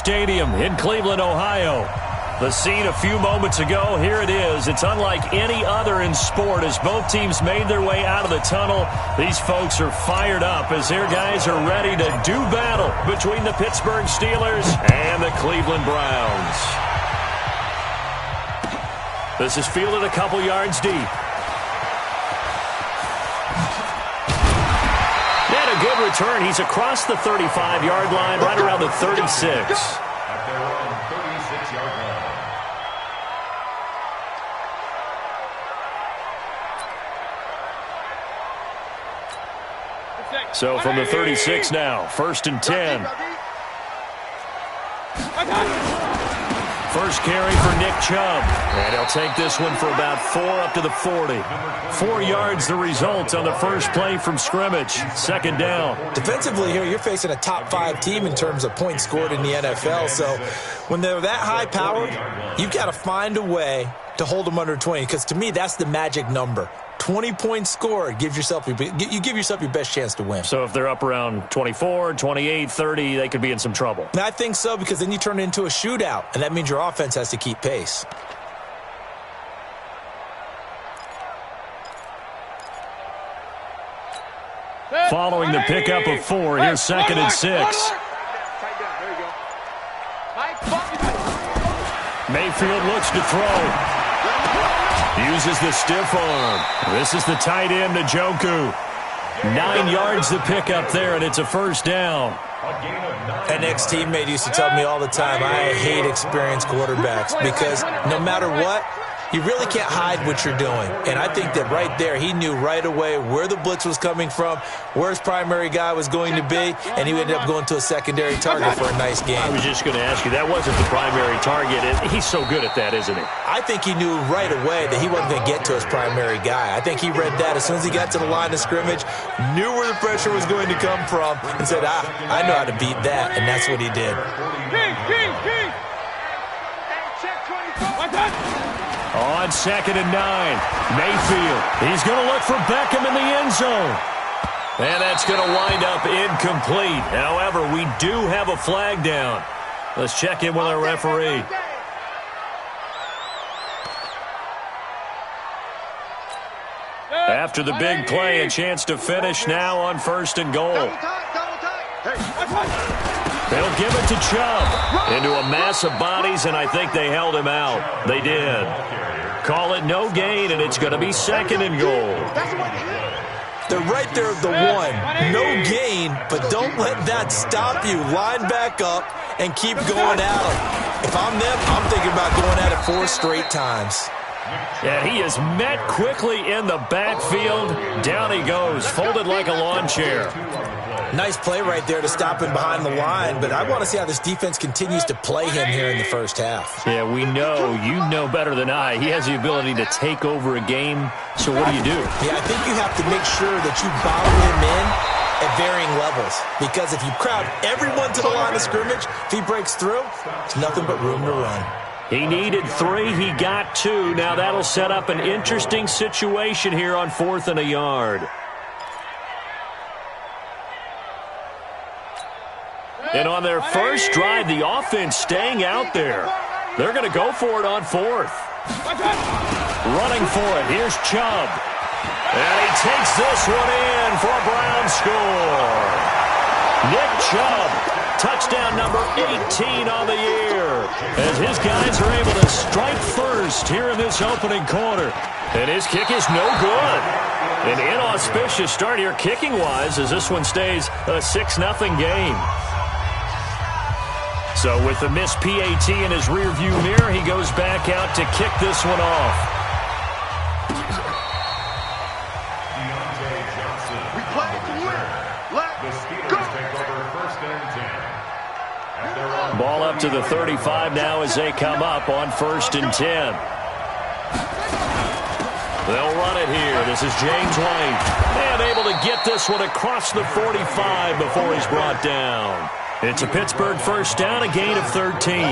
Stadium in Cleveland, Ohio. The scene a few moments ago, here it is. It's unlike any other in sport as both teams made their way out of the tunnel. These folks are fired up as their guys are ready to do battle between the Pittsburgh Steelers and the Cleveland Browns. This is fielded a couple yards deep. And a good return. He's across the 35-yard line, right around the 36. So from the 36 now, 1st and 10. First carry for Nick Chubb. And he'll take this one for about 4 up to the 40. 4 yards the result on the first play from scrimmage. 2nd down. Defensively here, you're facing a top 5 team in terms of points scored in the NFL. So when they're that high-powered, you've got to find a way to hold them under 20. Because to me, that's the magic number. 20 points scored, you give yourself your best chance to win. So if they're up around 24, 28, 30, they could be in some trouble. And I think so, because then you turn it into a shootout, and that means your offense has to keep pace. Following the pickup of 4, here's 2nd and 6. Mayfield looks to throw. Uses the stiff arm. This is the tight end, Njoku. 9 yards to pick up there, and it's a 1st down. An ex-teammate used to tell me all the time, I hate experienced quarterbacks because no matter what, you really can't hide what you're doing. And I think that right there, he knew right away where the blitz was coming from, where his primary guy was going to be, and he ended up going to a secondary target for a nice game. I was just going to ask you, that wasn't the primary target. He's so good at that, isn't he? I think he knew right away that he wasn't going to get to his primary guy. I think he read that as soon as he got to the line of scrimmage, knew where the pressure was going to come from, and said, I know how to beat that, and that's what he did. On 2nd and 9, Mayfield. He's going to look for Beckham in the end zone. And that's going to wind up incomplete. However, we do have a flag down. Let's check in with our referee. After the big play, a chance to finish now on 1st and goal. They'll give it to Chubb into a mass of bodies, and I think they held him out. They did. Call it no gain, and it's going to be 2nd and goal. They're right there at the 1. No gain, but don't let that stop you. Line back up and keep going at them. If I'm them, I'm thinking about going at it 4 straight times. And he is met quickly in the backfield. Down he goes, folded like a lawn chair. Nice play right there to stop him behind the line, but I want to see how this defense continues to play him here in the first half. Yeah, we know. You know better than I. He has the ability to take over a game, so what do you do? Yeah, I think you have to make sure that you bottle him in at varying levels, because if you crowd everyone to the line of scrimmage, if he breaks through, it's nothing but room to run. He needed 3. He got 2. Now that'll set up an interesting situation here on 4th and a yard. And on their first drive, the offense staying out there. They're going to go for it on 4th. Running for it. Here's Chubb. And he takes this one in for a Brown score. Nick Chubb, touchdown number 18 on the year. As his guys are able to strike first here in this opening quarter. And his kick is no good. An inauspicious start here kicking-wise as this one stays a 6-0 game. So with the missed PAT in his rearview mirror, he goes back out to kick this one off. Ball up to the 35 now as they come up on 1st and 10. They'll run it here. This is James White. And able to get this one across the 45 before he's brought down. It's a Pittsburgh 1st down, a gain of 13.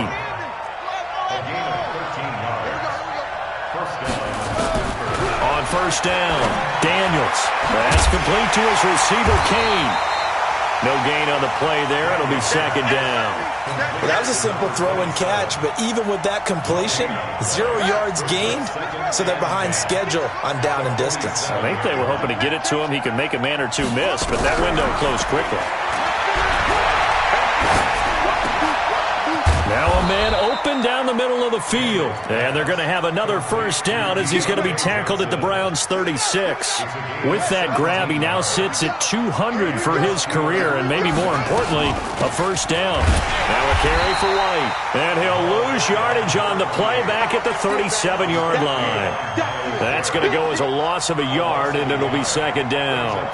On 1st down, Daniels. That's complete to his receiver, Kane. No gain on the play there. It'll be second down. Well, that was a simple throw and catch, but even with that completion, 0 yards gained, so they're behind schedule on down and distance. I think they were hoping to get it to him. He could make a man or two miss, but that window closed quickly. Now a man open down the middle of the field. And they're going to have another first down as he's going to be tackled at the Browns' 36. With that grab, he now sits at 200 for his career, and maybe more importantly, a first down. Now a carry for White. And he'll lose yardage on the play back at the 37-yard line. That's going to go as a loss of a yard, and it'll be second down.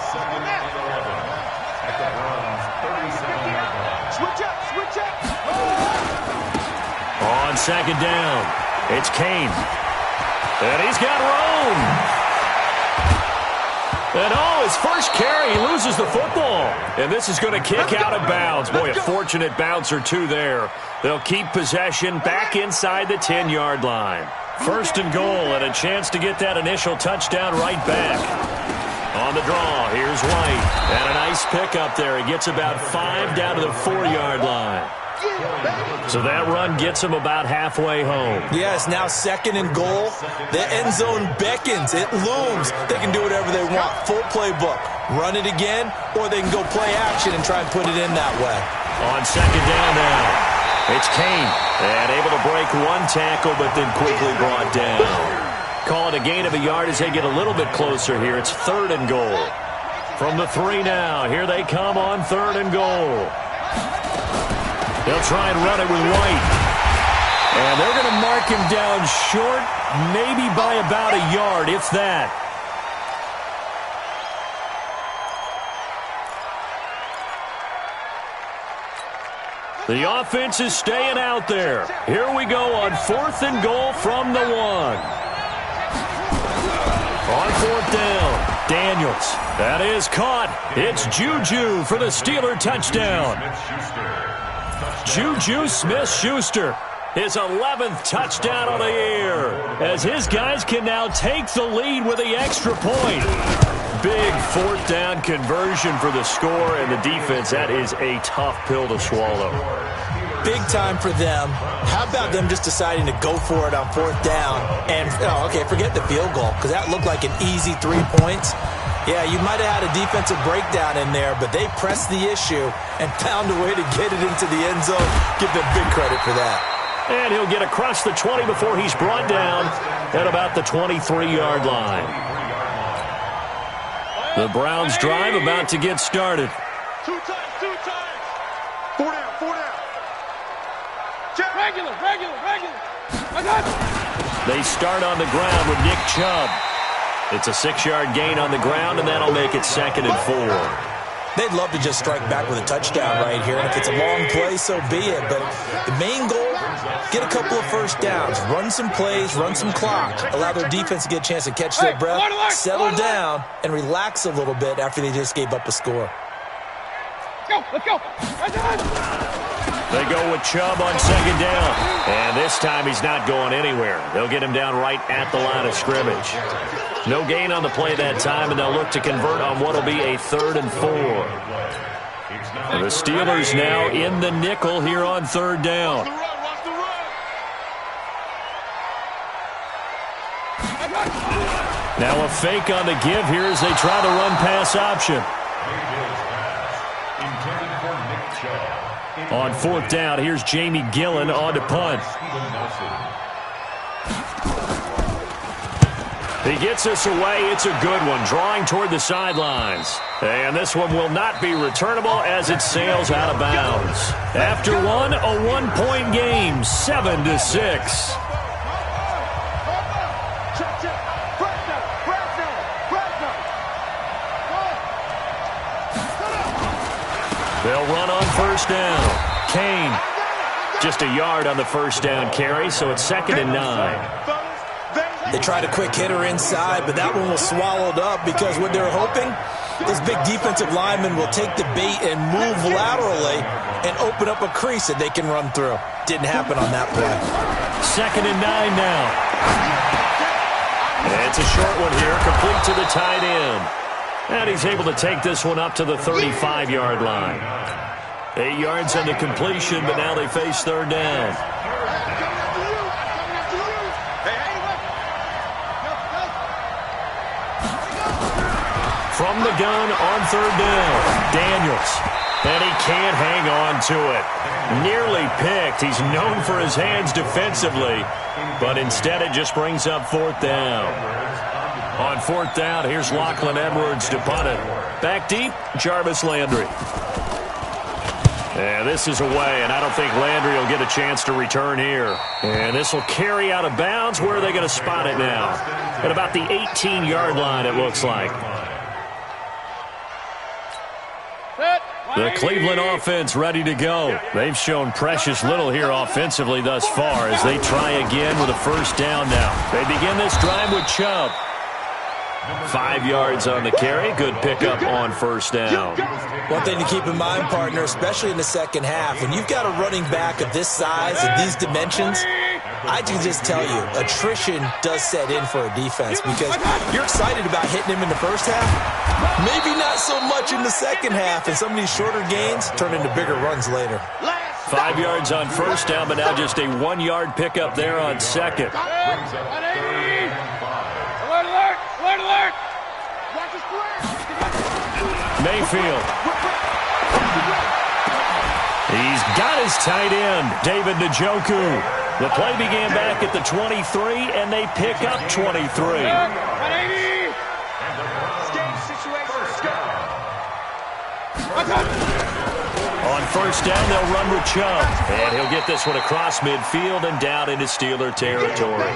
On second down, it's Kane. And he's got room. And his first carry, he loses the football. And this is going to kick out of bounds. Boy, a fortunate bounce or two there. They'll keep possession back inside the 10-yard line. First and goal, and a chance to get that initial touchdown right back. On the draw, here's White. And a nice pickup there. He gets about 5 down to the 4-yard line. So that run gets him about halfway home. Yes, now second and goal. The end zone beckons. It looms. They can do whatever they want. Full playbook. Run it again, or they can go play action and try and put it in that way. On second down now, it's Kane. And able to break one tackle, but then quickly brought down. Call it a gain of a yard as they get a little bit closer here. It's third and goal. From the 3 now, here they come on third and goal. They'll try and run it with White. And they're going to mark him down short, maybe by about a yard, if that. The offense is staying out there. Here we go on fourth and goal from the 1. On fourth down, Daniels. That is caught. It's Juju for the Steeler touchdown. Juju Smith-Schuster, his 11th touchdown of the year, as his guys can now take the lead with the extra point. Big fourth down conversion for the score, and the defense, that is a tough pill to swallow. Big time for them. How about them just deciding to go for it on fourth down? And, forget the field goal, because that looked like an easy 3 points. Yeah, you might have had a defensive breakdown in there, but they pressed the issue and found a way to get it into the end zone. Give them big credit for that. And he'll get across the 20 before he's brought down at about the 23-yard line. The Browns drive about to get started. 2 times. 4 down. Regular. They start on the ground with Nick Chubb. It's a 6-yard gain on the ground, and that'll make it second and 4. They'd love to just strike back with a touchdown right here, and if it's a long play, so be it. But the main goal, get a couple of first downs, run some plays, run some clock, allow their defense to get a chance to catch their breath, settle down, and relax a little bit after they just gave up a score. Let's go. They go with Chubb on second down. And this time he's not going anywhere. They'll get him down right at the line of scrimmage. No gain on the play that time, and they'll look to convert on what will be a 3rd and 4. The Steelers now in the nickel here on third down. Now a fake on the give here as they try the run-pass option. On fourth down, here's Jamie Gillen on to punt. He gets us away. It's a good one, drawing toward the sidelines. And this one will not be returnable as it sails out of bounds. After one, a 1-point game, 7-6. They'll run on first down. Kane, just a yard on the first down carry, so it's 2nd and 9. They tried a quick hitter inside, but that one was swallowed up because what they're hoping, those big defensive linemen will take the bait and move laterally and open up a crease that they can run through. Didn't happen on that play. 2nd and 9 now. And it's a short one here, complete to the tight end. And he's able to take this one up to the 35-yard line. 8 yards on the completion, but now they face third down. From the gun on third down, Daniels. And he can't hang on to it. Nearly picked. He's known for his hands defensively, but instead it just brings up fourth down. On fourth down, here's Lachlan Edwards to punt it. Back deep, Jarvis Landry. And this is away, and I don't think Landry will get a chance to return here. And this will carry out of bounds. Where are they going to spot it now? At about the 18-yard line, it looks like. The Cleveland offense ready to go. They've shown precious little here offensively thus far as they try again with a first down now. They begin this drive with Chubb. 5 yards on the carry. Good pickup on first down. One thing to keep in mind, partner, especially in the second half, when you've got a running back of this size and these dimensions, I can just tell you, attrition does set in for a defense because you're excited about hitting him in the first half. Maybe not so much in the second half, and some of these shorter gains turn into bigger runs later. 5 yards on first down, but now just a 1-yard pickup there on second. Mayfield. He's got his tight end, David Njoku. The play began back at the 23, and they pick up 23. On first down, they'll run with Chubb. And he'll get this one across midfield and down into Steeler territory.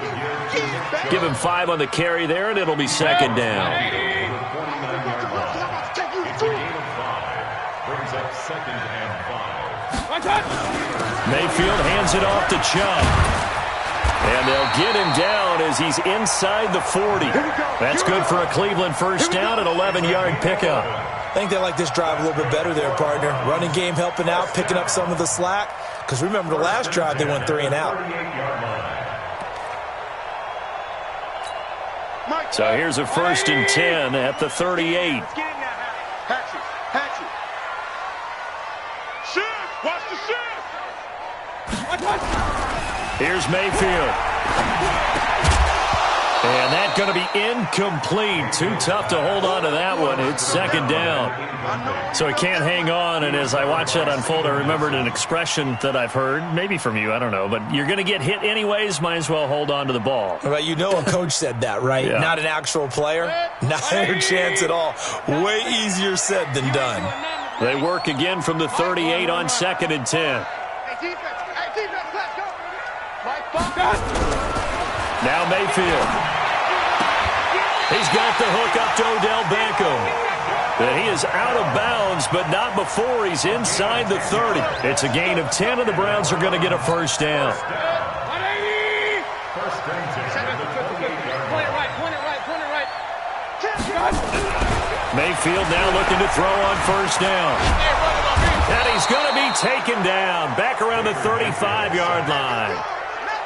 Give him 5 on the carry there, and it'll be second down. Mayfield hands it off to Chubb. And they'll get him down as he's inside the 40. That's good for a Cleveland first down, an 11-yard pickup. I think they like this drive a little bit better there, partner. Running game helping out, picking up some of the slack. Because remember, the last drive, they went 3 and out. So here's a 1st and 10 at the 38. Here's Mayfield. And that's going to be incomplete. Too tough to hold on to that one. It's second down. So he can't hang on. And as I watch that unfold, I remembered an expression that I've heard, maybe from you, I don't know. But you're going to get hit anyways, might as well hold on to the ball. Well, you know a coach said that, right? Yeah. Not an actual player. Not a chance at all. Way easier said than done. They work again from the 38 on 2nd and 10. Now Mayfield. He's got the hook up to Odell Beckham. And he is out of bounds, but not before he's inside the 30. It's a gain of 10, and the Browns are going to get a first down. Mayfield now looking to throw on first down. And he's going to be taken down back around the 35-yard line.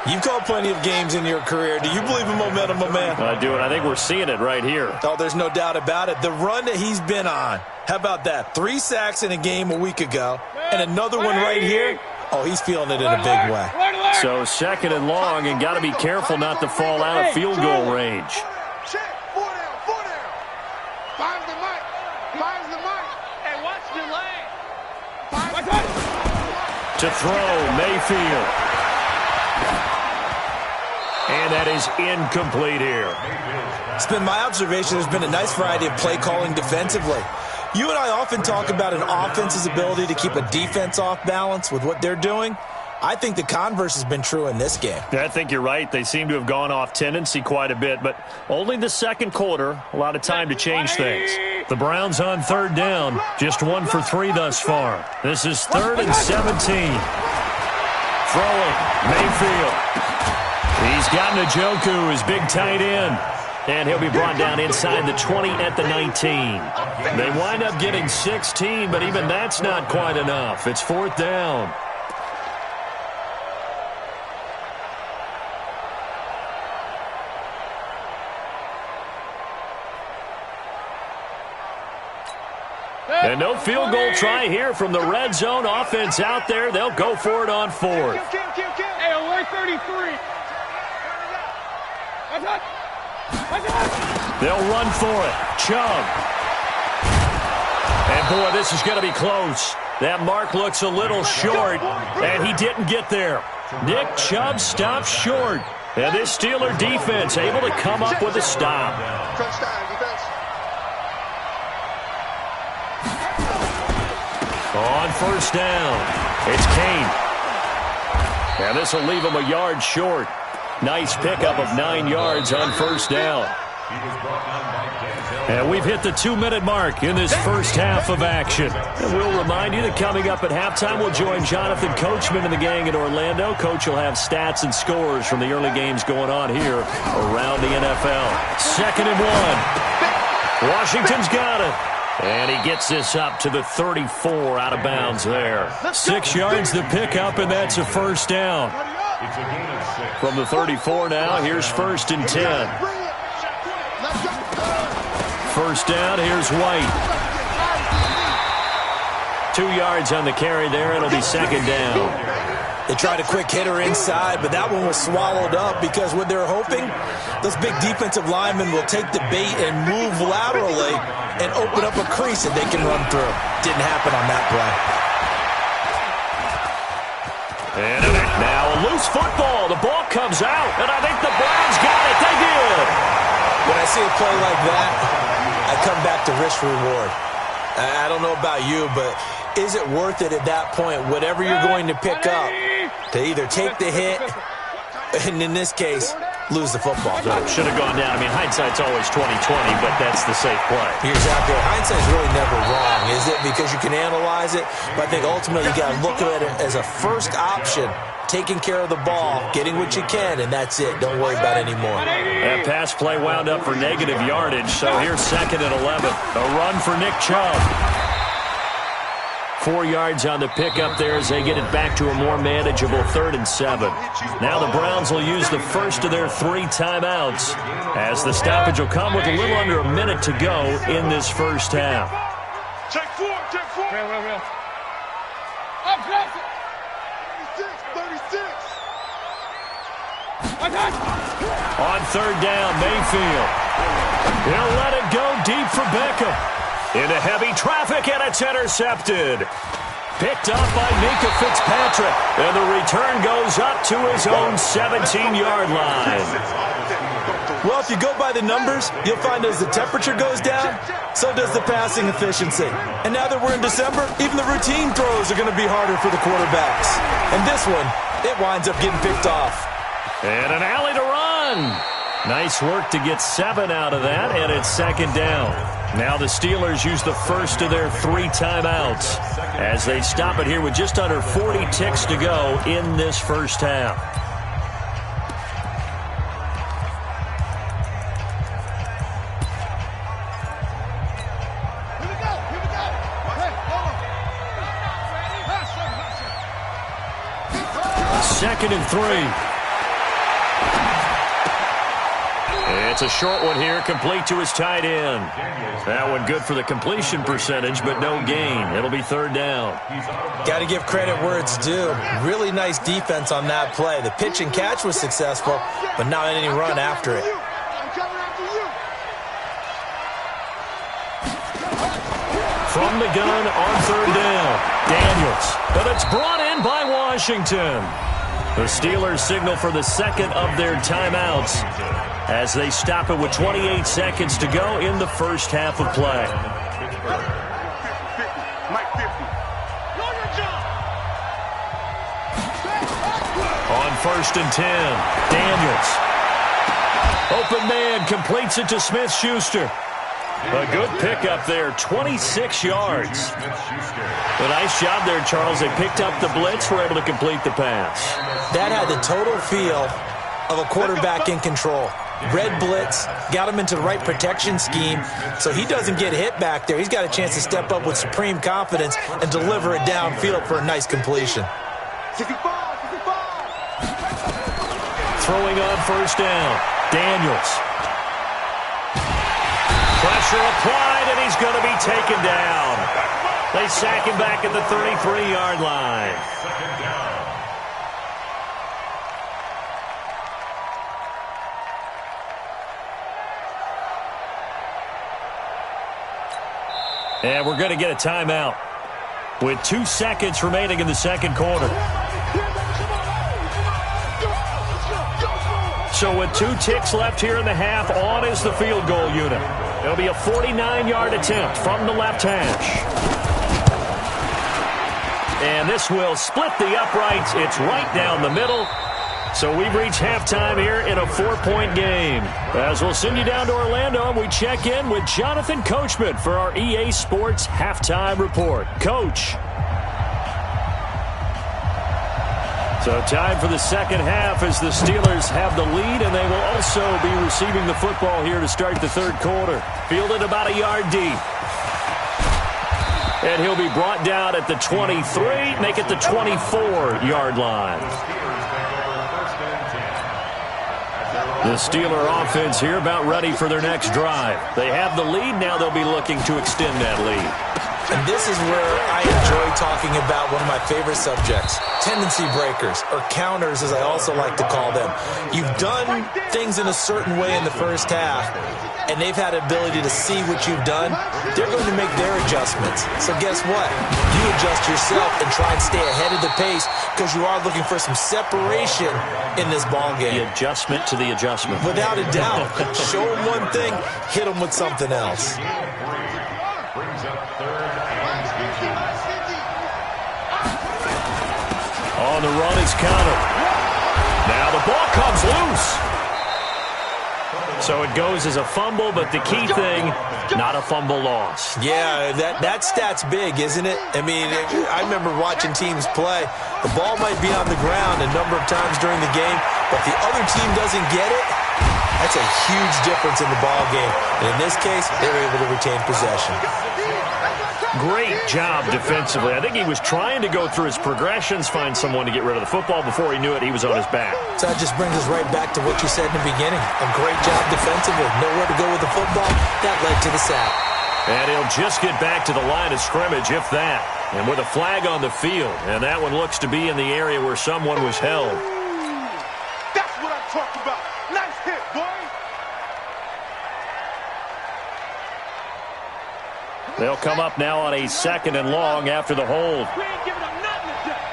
You've called plenty of games in your career. Do you believe in momentum, my man? I do, and I think we're seeing it right here. Oh, there's no doubt about it. The run that he's been on. How about that? 3 sacks in a game a week ago, and another one right here. Oh, he's feeling it in a big way. So 2nd and long, and got to be careful not to fall out of field goal range. To throw, Mayfield. And that is incomplete here. It's been my observation there's been a nice variety of play calling defensively. You and I often talk about an offense's ability to keep a defense off balance with what they're doing. I think the converse has been true in this game. I think you're right. They seem to have gone off tendency quite a bit, but only the second quarter, a lot of time to change things. The Browns on third down, just 1 for 3 thus far. This is 3rd and 17. Throwing, Mayfield. He's got Njoku, his big tight end. And he'll be brought down inside the 20 at the 19. They wind up getting 16, but even that's not quite enough. It's 4th down. And no field goal try here from the red zone offense out there. They'll go for it on fourth. Hey, alert 33. They'll run for it. Chubb. And, boy, this is going to be close. That mark looks a little short, and he didn't get there. Nick Chubb stopped short. And this Steeler defense able to come up with a stop. On first down, it's Kane. And this will leave him a yard short. Nice pickup of 9 yards on first down. And we've hit the 2-minute mark in this first half of action. And we'll remind you that coming up at halftime, we'll join Jonathan Coachman and the gang in Orlando. Coach will have stats and scores from the early games going on here around the NFL. 2nd and 1. Washington's got it. And he gets this up to the 34 out of bounds there. 6 yards the pickup, and that's a first down. From the 34 now, here's 1st and 10. First down, here's White. 2 yards on the carry there. It'll be 2nd down. They tried a quick hitter inside, but that one was swallowed up because what they're hoping, those big defensive linemen will take the bait and move laterally and open up a crease that they can run through. Didn't happen on that play. And now a loose football. The ball comes out, and I think the Browns got it. They did. When I see a play like that, I come back to risk reward. I don't know about you, but is it worth it at that point, whatever you're going to pick up, to either take the hit, and in this case, lose the football? Should have gone down. I mean, hindsight's always 20/20, but that's the safe play. You're exactly right. Hindsight's really never wrong, is it? Because you can analyze it, but I think ultimately you got to look at it as a first option, taking care of the ball, getting what you can, and that's it. Don't worry about it anymore. That pass play wound up for negative yardage, so here's 2nd and 11. A run for Nick Chubb. 4 yards on the pickup there as they get it back to a more manageable 3rd and 7. Now the Browns will use the first of their 3 timeouts as the stoppage will come with a little under a minute to go in this first half. Check 4. Real. Up, 36. On 3rd down, Mayfield. He'll let it go deep for Beckham. Into heavy traffic, and it's intercepted. Picked up by Minkah Fitzpatrick. And the return goes up to his own 17-yard line. Well, if you go by the numbers, you'll find as the temperature goes down, so does the passing efficiency. And now that we're in December, even the routine throws are going to be harder for the quarterbacks. And this one, it winds up getting picked off. And an alley to run. Nice work to get 7 out of that, and it's 2nd down. Now the Steelers use the first of their 3 timeouts as they stop it here with just under 40 ticks to go in this first half. Second and 3. It's a short one here, complete to his tight end. That one good for the completion percentage, but no gain. It'll be 3rd down. Got to give credit where it's due. Really nice defense on that play. The pitch and catch was successful, but not any run after it. From the gun on 3rd down, Daniels. But it's brought in by Washington. The Steelers signal for the 2nd of their timeouts as they stop it with 28 seconds to go in the first half of play. On 1st and 10, Daniels. Open man completes it to Smith-Schuster. A good pickup there, 26 yards. A nice job there, Charles. They picked up the blitz, were able to complete the pass. That had the total feel of a quarterback in control. Red blitz, got him into the right protection scheme, so he doesn't get hit back there. He's got a chance to step up with supreme confidence and deliver it downfield for a nice completion. Throwing on 1st down, Daniels. Pressure applied, and he's going to be taken down. They sack him back at the 33-yard line. And we're going to get a timeout with 2 seconds remaining in the second quarter. So with 2 ticks left here in the half, on is the field goal unit. It'll be a 49-yard attempt from the left hash. And this will split the uprights. It's right down the middle. So we've reached halftime here in a 4-point game. As we'll send you down to Orlando, and we check in with Jonathan Coachman for our EA Sports Halftime Report. Coach. So time for the second half as the Steelers have the lead, and they will also be receiving the football here to start the third quarter. Fielded about a yard deep. And he'll be brought down at the 23, make it the 24-yard line. The Steeler offense here about ready for their next drive. They have the lead. Now they'll be looking to extend that lead. And this is where I enjoy talking about one of my favorite subjects, tendency breakers, or counters as I also like to call them. You've done things in a certain way in the first half, and they've had ability to see what you've done. They're going to make their adjustments. So guess what? You adjust yourself and try and stay ahead of the pace because you are looking for some separation in this ball game. The adjustment to the adjustment. Without a doubt. Show them one thing, hit them with something else. On the run is counted. Now the ball comes loose. So it goes as a fumble, but the key thing, not a fumble loss. Yeah, that stat's big, isn't it? I mean, I remember watching teams play. The ball might be on the ground a number of times during the game, but the other team doesn't get it. That's a huge difference in the ball game. And in this case, they were able to retain possession. Great job defensively. I think he was trying to go through his progressions, find someone to get rid of the football. Before he knew it, he was on his back. So that just brings us right back to what you said in the beginning. A great job defensively. Nowhere to go with the football. That led to the sack. And he'll just get back to the line of scrimmage, if that. And with a flag on the field. And that one looks to be in the area where someone was held. That's what I'm talking about. Nice hit, boy. They'll come up now on a 2nd and long after the hold. We ain't giving them nothing today.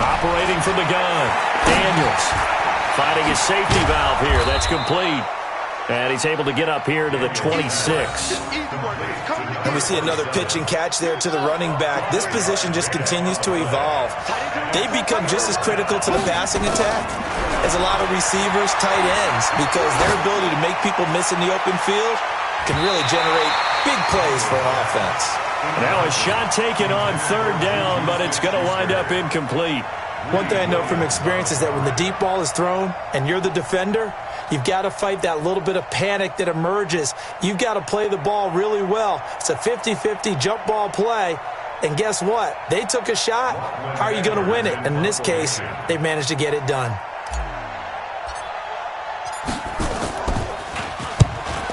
Operating from the gun, Daniels finding his safety valve here. That's complete. And he's able to get up here to the 26. And we see another pitch and catch there to the running back. This position just continues to evolve. They become just as critical to the passing attack as a lot of receivers, tight ends, because their ability to make people miss in the open field can really generate big plays for an offense. Now a shot taken on 3rd down, but it's going to wind up incomplete. One thing I know from experience is that when the deep ball is thrown and you're the defender, you've got to fight that little bit of panic that emerges. You've got to play the ball really well. It's a 50-50 jump ball play. And guess what? They took a shot. How are you going to win it? And in this case, they managed to get it done.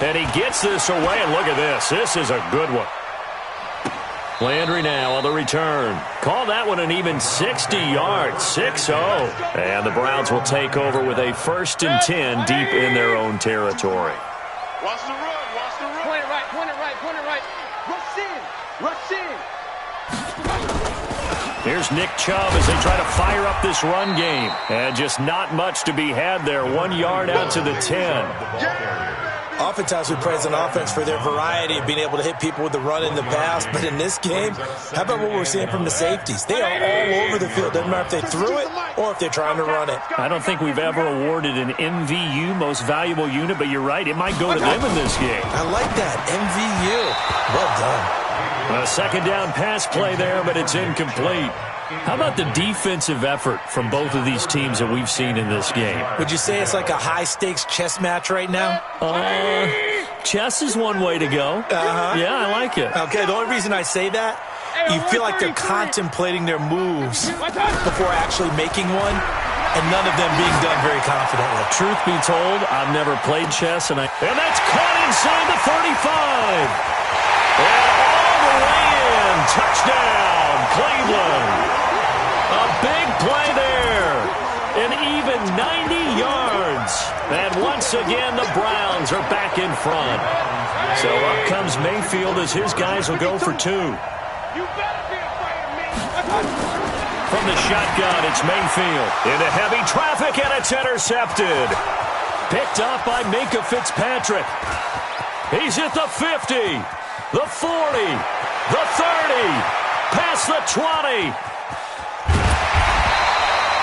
And he gets this away, and look at this. This is a good one. Landry now on the return. Call that one an even 60 yards, 6-0. And the Browns will take over with a 1st and 10 deep in their own territory. Watch the run, watch the run. Point it right, point it right, point it right. Rush in, rush in. Here's Nick Chubb as they try to fire up this run game. And just not much to be had there. 1 yard out to the 10. Oftentimes we praise an offense for their variety of being able to hit people with the run in the pass. But in this game, how about what we're seeing from the safeties? They are all over the field. Doesn't matter if they threw it or if they're trying to run it. I don't think we've ever awarded an MVU, most valuable unit, but you're right. It might go to them in this game. I like that. MVU. Well done. A 2nd down pass play there, but it's incomplete. How about the defensive effort from both of these teams that we've seen in this game? Would you say it's like a high-stakes chess match right now? Chess is one way to go. Yeah, I like it. Okay, the only reason I say that, you feel like they're contemplating their moves before actually making one, and none of them being done very confidently. Truth be told, I've never played chess, and that's caught in inside the 35. And all the way in. Touchdown, Cleveland. A big play there. An even 90 yards. And once again, the Browns are back in front. So up comes Mayfield as his guys will go for two. You better be afraid of me. From the shotgun, it's Mayfield. Into heavy traffic, and it's intercepted. Picked up by Minkah Fitzpatrick. He's at the 50, the 40, the 30, past the 20.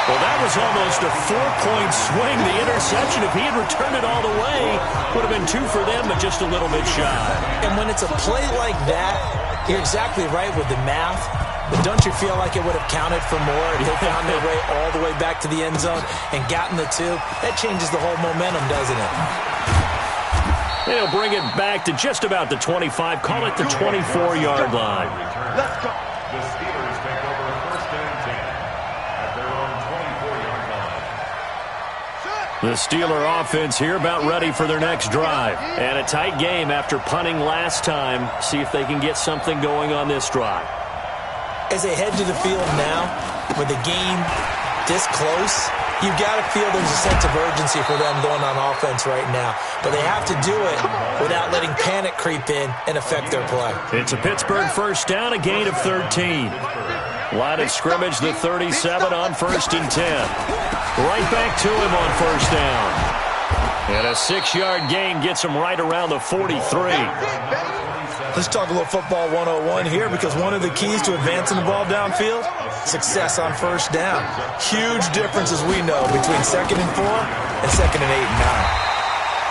Well, that was almost a 4-point swing. The interception, if he had returned it all the way, would have been two for them, but just a little bit shy. And when it's a play like that, you're exactly right with the math. But don't you feel like it would have counted for more if they found their way all the way back to the end zone and gotten the two? That changes the whole momentum, doesn't it? They'll bring it back to just about the 25. Call it the 24-yard line. Let's go. The Steelers take over first and 10 at their own 24-yard line. The Steeler offense here about ready for their next drive. And a tight game after punting last time. See if they can get something going on this drive. As they head to the field now, with the game this close, you've got to feel there's a sense of urgency for them going on offense right now. But they have to do it without letting panic creep in and affect their play. It's a Pittsburgh first down, a gain of 13. Line of scrimmage, the 37 on first and 10. Right back to him on first down. And a 6-yard gain gets him right around the 43. Let's talk a little football 101 here, because one of the keys to advancing the ball downfield, success on first down. Huge difference, as we know, between 2nd and 4 and 2nd and 8 and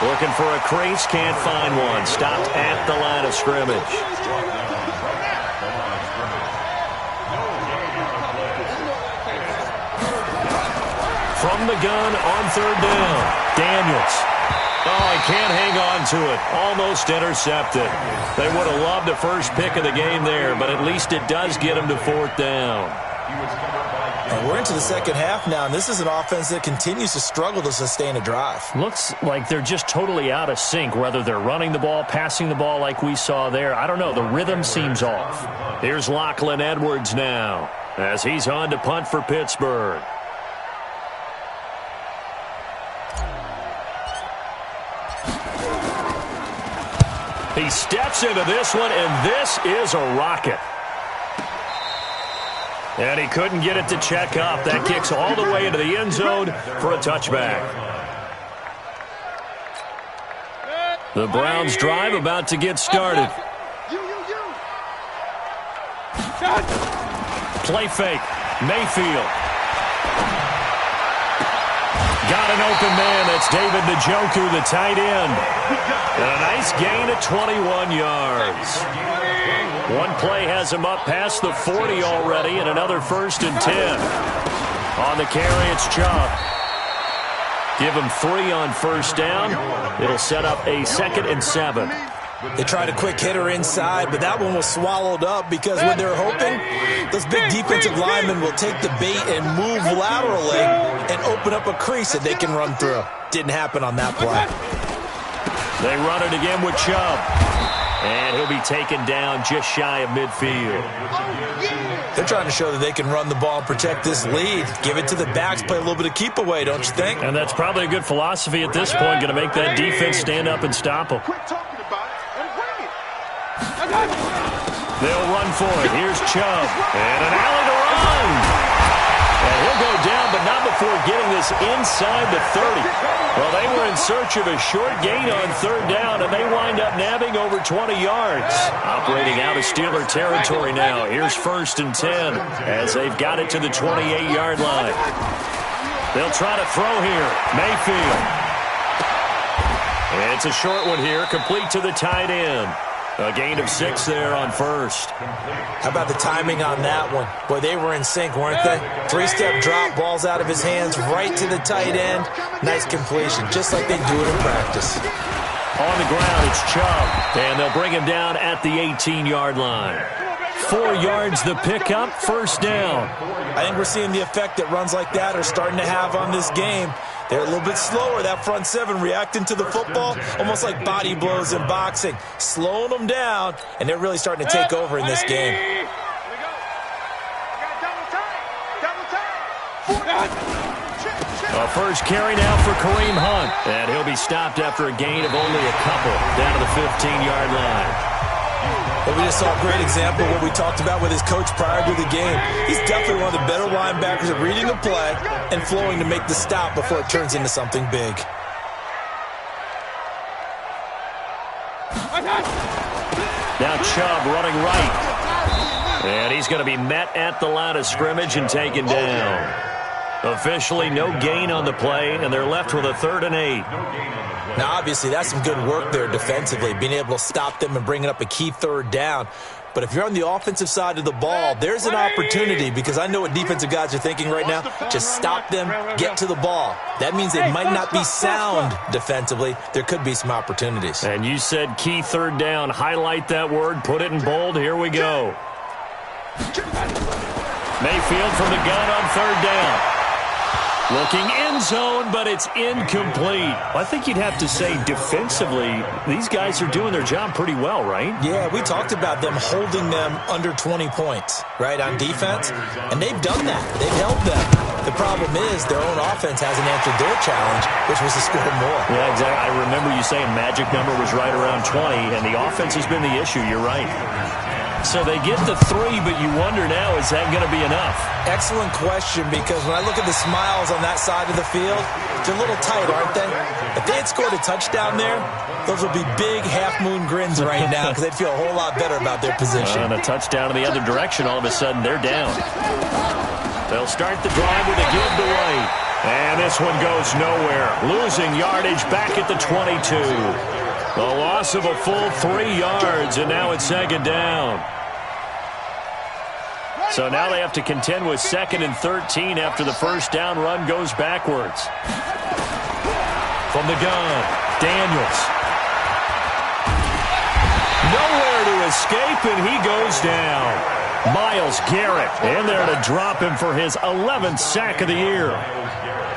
9. Looking for a crease, can't find one. Stopped at the line of scrimmage. From the gun on third down, Daniels. Oh, he can't hang on to it. Almost intercepted. They would have loved the first pick of the game there, but at least it does get him to fourth down. And we're into the second half now, and this is an offense that continues to struggle to sustain a drive. Looks like they're just totally out of sync, whether they're running the ball, passing the ball like we saw there. I don't know. The rhythm seems off. Here's Lachlan Edwards now as he's on to punt for Pittsburgh. He steps into this one, and this is a rocket. And he couldn't get it to check up. That kicks all the way into the end zone for a touchback. The Browns drive about to get started. Play fake. Mayfield. Got an open man. That's David Njoku, the tight end. And a nice gain of 21 yards. One play has him up past the 40 already, and another first and 10. On the carry, it's Chubb. Give him 3 on first down. It'll set up a 2nd and 7. They tried a quick hitter inside, but that one was swallowed up because when they're hoping, those big defensive linemen will take the bait and move laterally and open up a crease that they can run through. Didn't happen on that play. They run it again with Chubb. And he'll be taken down just shy of midfield. They're trying to show that they can run the ball and protect this lead. Give it to the backs, play a little bit of keep away, don't you think? And that's probably a good philosophy at this point, going to make that defense stand up and stop them. Quit talking about it and bring it. They'll run for it. Here's Chubb. And an alley to run. And he'll go down, but not before getting this inside the 30. Well, they were in search of a short gain on third down, and they wind up nabbing over 20 yards. Operating out of Steeler territory now. Here's first and 10 as they've got it to the 28-yard line. They'll try to throw here. Mayfield. And it's a short one here, complete to the tight end. A gain of 6 there on first. How about the timing on that one? Boy, they were in sync, weren't they? 3-step drop, balls out of his hands, right to the tight end. Nice completion, just like they do it in practice. On the ground, it's Chubb. And they'll bring him down at the 18-yard line. 4 yards the pickup, first down. I think we're seeing the effect that runs like that are starting to have on this game. They're a little bit slower, that front seven, reacting to the football, almost like body blows in boxing, slowing them down, and they're really starting to take over in this game. A first carry now for Kareem Hunt, and he'll be stopped after a gain of only a couple down to the 15-yard line. But we just saw a great example of what we talked about with his coach prior to the game. He's definitely one of the better linebackers at reading a play and flowing to make the stop before it turns into something big. Now Chubb running right. And he's going to be met at the line of scrimmage and taken down. Officially no gain on the play, and they're left with a 3rd and 8. Now, obviously, that's some good work there defensively, being able to stop them and bringing up a key 3rd down. But if you're on the offensive side of the ball, there's an opportunity, because I know what defensive guys are thinking right now. Just stop them, get to the ball. That means they might not be sound defensively. There could be some opportunities. And you said key 3rd down. Highlight that word, put it in bold. Here we go. Mayfield from the gun on 3rd down. Looking end zone, but it's incomplete. I think you'd have to say defensively, these guys are doing their job pretty well, right? Yeah, we talked about them holding them under 20 points, right, on defense. And they've done that. They've held them. The problem is their own offense hasn't answered their challenge, which was to score more. Yeah, exactly. I remember you saying magic number was right around 20, and the offense has been the issue. You're right. So they get the 3, but you wonder now, is that going to be enough? Excellent question, because when I look at the smiles on that side of the field, they're a little tight, aren't they? If they had scored a touchdown there, those would be big half-moon grins right now, because they'd feel a whole lot better about their position. And a touchdown in the other direction, all of a sudden they're down. They'll start the drive with a give to White. And this one goes nowhere. Losing yardage back at the 22. The loss of a full 3 yards, and now it's 2nd down. So now they have to contend with 2nd and 13 after the first down run goes backwards. From the gun, Daniels. Nowhere to escape, and he goes down. Myles Garrett in there to drop him for his 11th sack of the year.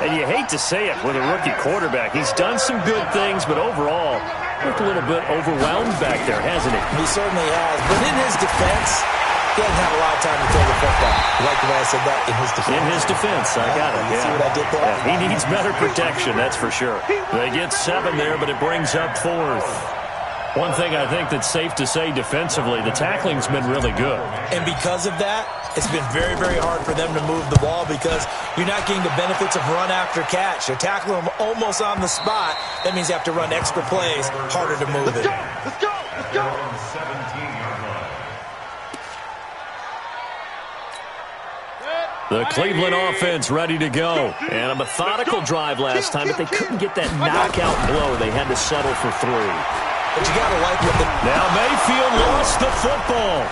And you hate to say it with a rookie quarterback. He's done some good things, but overall, looked a little bit overwhelmed back there, hasn't he? He certainly has. But in his defense, he hasn't had a lot of time to throw the football. You like the way I said that? In his defense. In his defense, I got it. You see what I did there? Yeah, he needs better protection, that's for sure. They get 7 there, but it brings up 4th. One thing I think that's safe to say defensively, the tackling's been really good. And because of that, it's been very, very hard for them to move the ball, because you're not getting the benefits of run after catch. You're tackling them almost on the spot. That means you have to run extra plays, harder to move it. Let's go! Let's go! 17-yard line. The Cleveland offense ready to go. And a methodical drive last time, but they couldn't get that knockout blow. They had to settle for 3. But you got to like what the... Now Mayfield lost the football.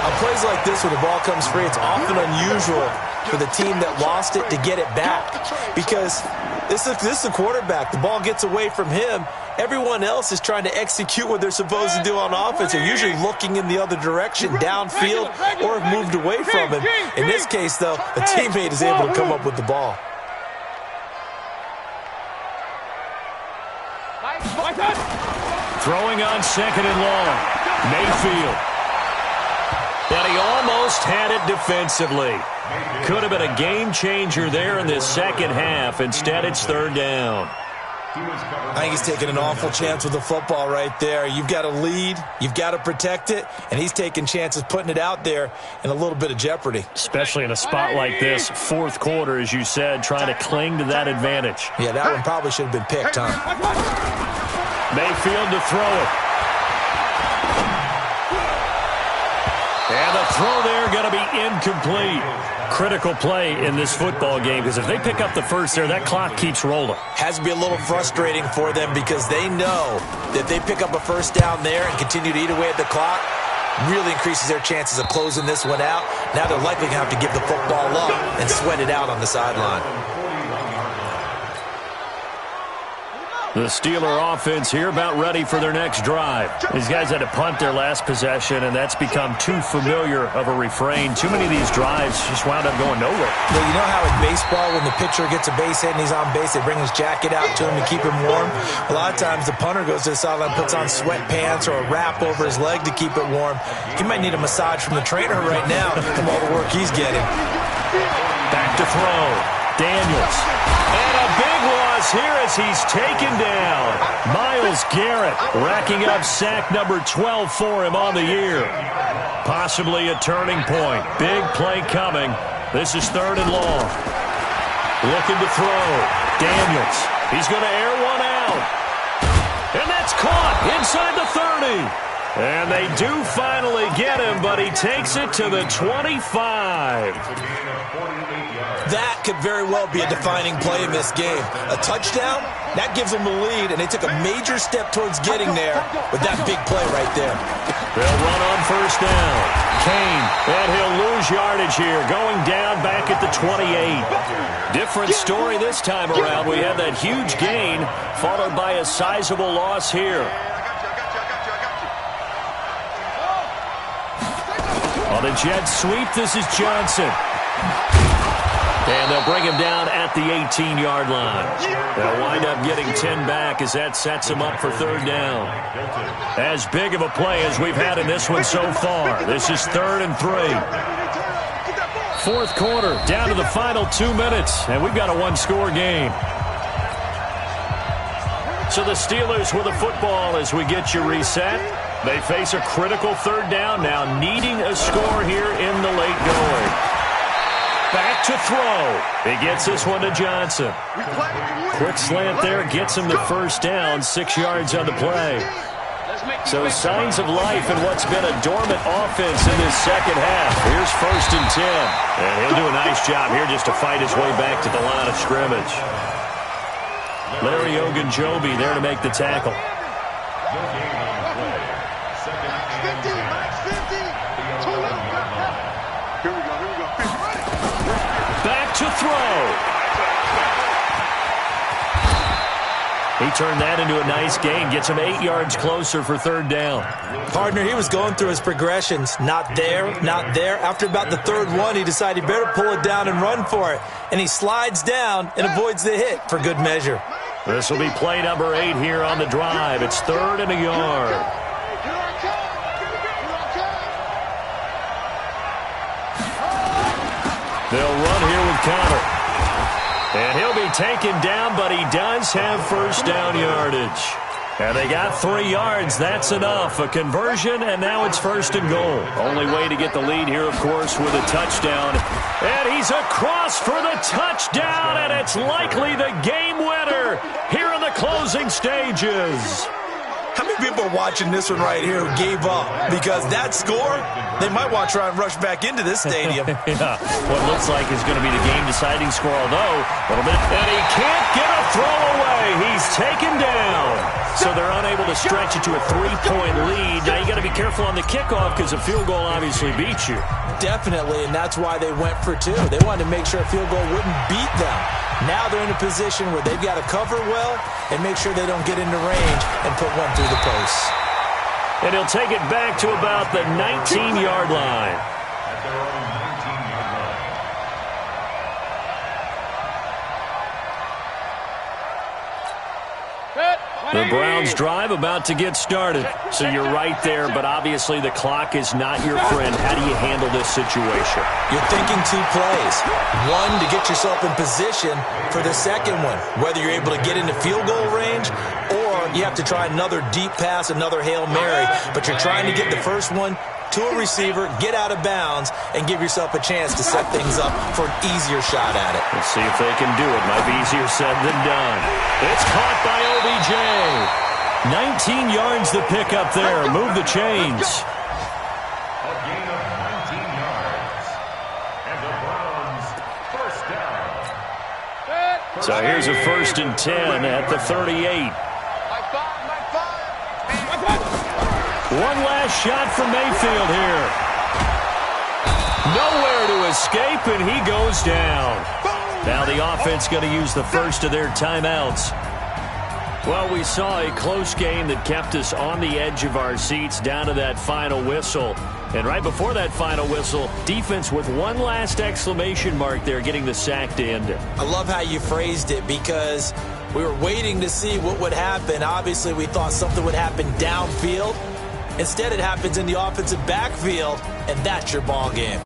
On plays like this where the ball comes free, it's often unusual for the team that lost it to get it back, because this is the quarterback. The ball gets away from him. Everyone else is trying to execute what they're supposed to do on offense. They're usually looking in the other direction, downfield, or have moved away from him. In this case, though, a teammate is able to come up with the ball. Throwing on 2nd and long. Mayfield. And he almost had it defensively. Could have been a game changer there in this second half. Instead, it's 3rd down. I think he's taking an awful chance with the football right there. You've got to lead, you've got to protect it, and he's taking chances putting it out there in a little bit of jeopardy. Especially in a spot like this, 4th quarter, as you said, trying to cling to that advantage. Yeah, that one probably should have been picked, huh? Mayfield to throw it. And the throw there going to be incomplete. Critical play in this football game, because if they pick up the first there, that clock keeps rolling. Has to be a little frustrating for them, because they know that if they pick up a first down there and continue to eat away at the clock, really increases their chances of closing this one out. Now they're likely going to have to give the football up and sweat it out on the sideline. The Steeler offense here about ready for their next drive. These guys had to punt their last possession, and that's become too familiar of a refrain. Too many of these drives just wound up going nowhere. Well, you know how in baseball, when the pitcher gets a base hit and he's on base, they bring his jacket out to him to keep him warm? A lot of times the punter goes to the sideline, puts on sweatpants or a wrap over his leg to keep it warm. He might need a massage from the trainer right now from all the work he's getting. Back to throw. Daniels. And a big loss here as he's taken down. Myles Garrett racking up sack number 12 for him on the year. Possibly a turning point. Big play coming. This is 3rd and long. Looking to throw. Daniels. He's going to air one out. And that's caught inside the 30. And they do finally get him, but he takes it to the 25. That could very well be a defining play in this game. A touchdown, that gives them the lead, and they took a major step towards getting there with that big play right there. They'll run on 1st down. Kane, and he'll lose yardage here, going down back at the 28. Different story this time around. We had that huge gain, followed by a sizable loss here. On the jet sweep, this is Johnson. And they'll bring him down at the 18-yard line. They'll wind up getting 10 back as that sets him up for 3rd down. As big of a play as we've had in this one so far. This is 3rd and 3. 4th quarter, down to the final 2 minutes, and we've got a one-score game. So the Steelers with a football as we get you reset. They face a critical 3rd down now, needing a score here in the late going. Back to throw. He gets this one to Johnson. Quick slant there, gets him the 1st down, 6 yards on the play. So signs of life in what's been a dormant offense in this second half. Here's 1st and 10. And he'll do a nice job here just to fight his way back to the line of scrimmage. Larry Ogunjobi there to make the tackle. Back to throw. He turned that into a nice gain. Gets him 8 yards closer for 3rd down. Partner, he was going through his progressions. Not there, not there. After about the 3rd one, he decided he better pull it down and run for it. And he slides down and avoids the hit for good measure. This will be play number 8 here on the drive. It's 3rd and a yard. They'll run here with Connor. And he'll be taken down, but he does have 1st down yardage. And they got 3 yards. That's enough. A conversion, and now it's 1st and goal. Only way to get the lead here, of course, with a touchdown. And he's across for the touchdown, and it's likely the game winner here in the closing stages. How many people are watching this one right here who gave up? Because that score, they might want to try and rush back into this stadium. Yeah, what looks like is going to be the game-deciding score, although a little bit. And he can't get a throw away. He's taken down. So they're unable to stretch it to a 3-point lead. Now you got to be careful on the kickoff because a field goal obviously beats you. Definitely, and that's why they went for 2. They wanted to make sure a field goal wouldn't beat them. Now they're in a position where they've got to cover well and make sure they don't get into range and put one through the posts. And he'll take it back to about the 19-yard line. The Browns drive about to get started. So you're right there, but obviously the clock is not your friend. How do you handle this situation? You're thinking 2 plays. One, to get yourself in position for the second one, whether you're able to get into field goal range or you have to try another deep pass, another Hail Mary. But you're trying to get the first one to a receiver, get out of bounds, and give yourself a chance to set things up for an easier shot at it. Let's see if they can do it. Might be easier said than done. It's caught by OBJ. 19 yards to pick up there. Move the chains. A gain of 19 yards. And the Browns, 1st down. So here's a 1st and 10 at the 38. One last shot from Mayfield here. Nowhere to escape, and he goes down. Now the offense going to use the first of their timeouts. Well, we saw a close game that kept us on the edge of our seats down to that final whistle. And right before that final whistle, defense with one last exclamation mark there, getting the sack to end it. I love how you phrased it, because we were waiting to see what would happen. Obviously, we thought something would happen downfield. Instead, it happens in the offensive backfield, and that's your ball game.